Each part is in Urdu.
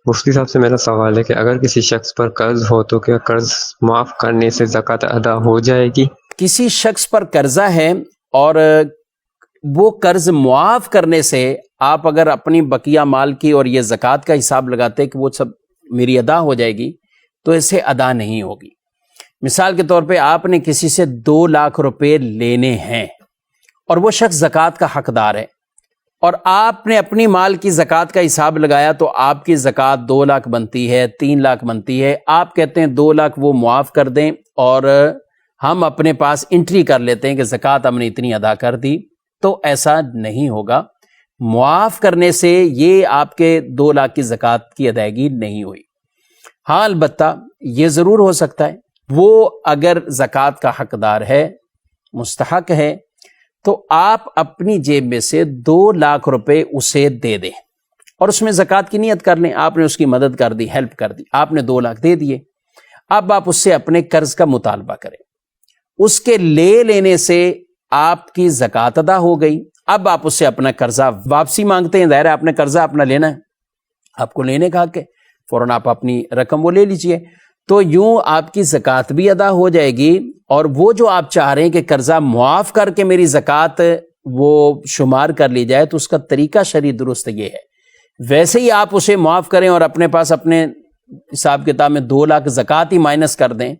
مفتی صاحب سے میرا سوال ہے کہ اگر کسی شخص پر قرض ہو تو کیا قرض معاف کرنے سے زکوٰۃ ادا ہو جائے گی؟ کسی شخص پر قرضہ ہے اور وہ قرض معاف کرنے سے آپ اگر اپنی بقیہ مال کی اور یہ زکوٰۃ کا حساب لگاتے کہ وہ سب میری ادا ہو جائے گی، تو اسے ادا نہیں ہوگی۔ مثال کے طور پہ آپ نے کسی سے 2 لاکھ روپے لینے ہیں اور وہ شخص زکوٰۃ کا حقدار ہے، اور آپ نے اپنی مال کی زکوٰۃ کا حساب لگایا تو آپ کی زکوٰۃ 2 لاکھ بنتی ہے، 3 لاکھ بنتی ہے۔ آپ کہتے ہیں 2 لاکھ وہ معاف کر دیں اور ہم اپنے پاس انٹری کر لیتے ہیں کہ زکوٰۃ ہم نے اتنی ادا کر دی، تو ایسا نہیں ہوگا۔ معاف کرنے سے یہ آپ کے 2 لاکھ کی زکوٰۃ کی ادائیگی نہیں ہوئی۔ ہاں البتہ یہ ضرور ہو سکتا ہے وہ اگر زکوٰۃ کا حقدار ہے، مستحق ہے، تو آپ اپنی جیب میں سے 2 لاکھ روپے اسے دے دیں اور اس میں زکوٰۃ کی نیت کر لیں۔ آپ نے اس کی مدد کر دی، ہیلپ کر دی، آپ نے 2 لاکھ دے دیے۔ اب آپ اس سے اپنے قرض کا مطالبہ کریں، اس کے لے لینے سے آپ کی زکوٰۃ ادا ہو گئی۔ اب آپ اس سے اپنا قرضہ واپسی مانگتے ہیں، ظاہر ہے آپ نے قرضہ اپنا لینا ہے، آپ کو لینے کا حق ہے، فوراً آپ اپنی رقم وہ لے لیجئے، تو یوں آپ کی زکوٰۃ بھی ادا ہو جائے گی، اور وہ جو آپ چاہ رہے ہیں کہ قرضہ معاف کر کے میری زکوٰۃ وہ شمار کر لی جائے، تو اس کا طریقہ شرعی درست یہ ہے۔ ویسے ہی آپ اسے معاف کریں اور اپنے پاس اپنے حساب کتاب میں 2 لاکھ زکوٰۃ ہی مائنس کر دیں،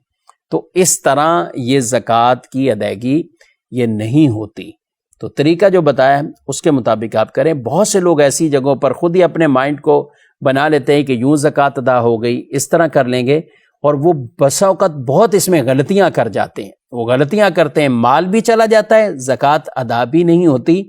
تو اس طرح یہ زکوٰۃ کی ادائیگی یہ نہیں ہوتی۔ تو طریقہ جو بتایا ہے اس کے مطابق آپ کریں۔ بہت سے لوگ ایسی جگہوں پر خود ہی اپنے مائنڈ کو بنا لیتے ہیں کہ یوں زکوٰۃ ادا ہو گئی، اس طرح کر لیں گے، اور وہ بسا اوقات بہت اس میں غلطیاں کر جاتے ہیں، وہ غلطیاں کرتے ہیں، مال بھی چلا جاتا ہے، زکوٰۃ ادا بھی نہیں ہوتی۔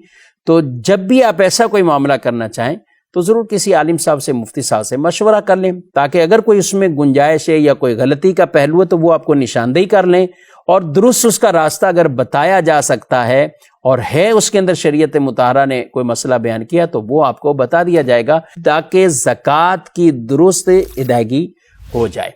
تو جب بھی آپ ایسا کوئی معاملہ کرنا چاہیں تو ضرور کسی عالم صاحب سے، مفتی صاحب سے مشورہ کر لیں، تاکہ اگر کوئی اس میں گنجائش ہے یا کوئی غلطی کا پہلو ہے تو وہ آپ کو نشاندہی کر لیں، اور درست اس کا راستہ اگر بتایا جا سکتا ہے اور ہے اس کے اندر شریعت مطہرہ نے کوئی مسئلہ بیان کیا تو وہ آپ کو بتا دیا جائے گا، تاکہ زکوٰۃ کی درست ادائیگی ہو جائے۔